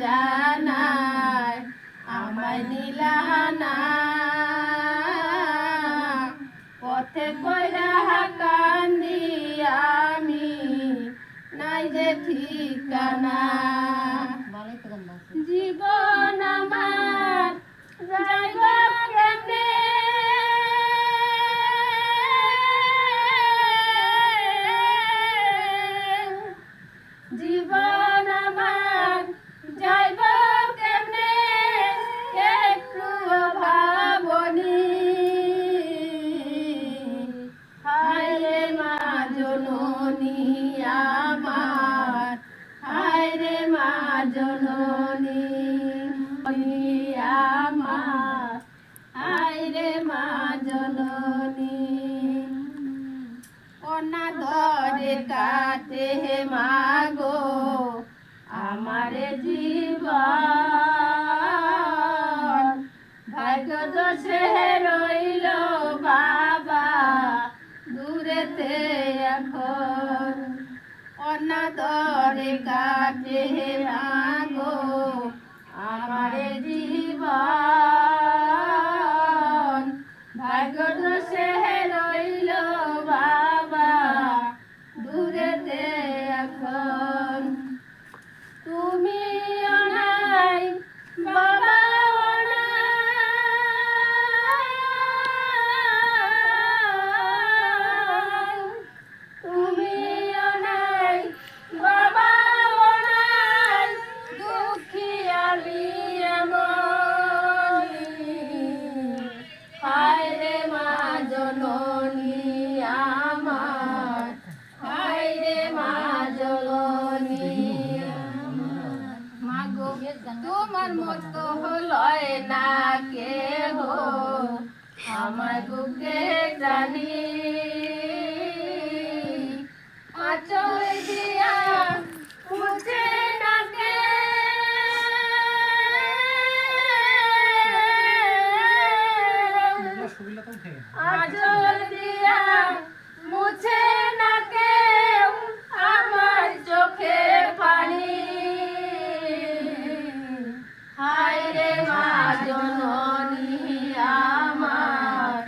জানায় আমায় নিলানা পথে পয়রা কান্দি আমি নাই যে ঠিকানা জীবন আমার যাইব কেমনে জীবন আমার যাইব কেমনে একটু ভাবনি হায় রে মা জননী আমার হায় রে মা জননী আমার হায় রে মা জননী অনাদরে কাটে মাগো আমার জীবন ভাগ্য দোষে রইল বাবা দূরেতে এখন অনাদরে কাটে মাগো আমার জীবন ভাগ্য দোষে রইল বাবা দূরেতে এখন তুমি অনাই বাবা অনাই তুমি অনাই বাবা অনাই দুঃখী আমি এমনি হায় রে মা জননী আমার হায় রে মা জননী মাগো তোমার মতো লয় না কেহ আমার বুকে জানি আঁচল দিয়া মুছে নাকে আঁচল দিয়া মুছে নাকে আমার চোখে পানি হায় রে মা জননী আমার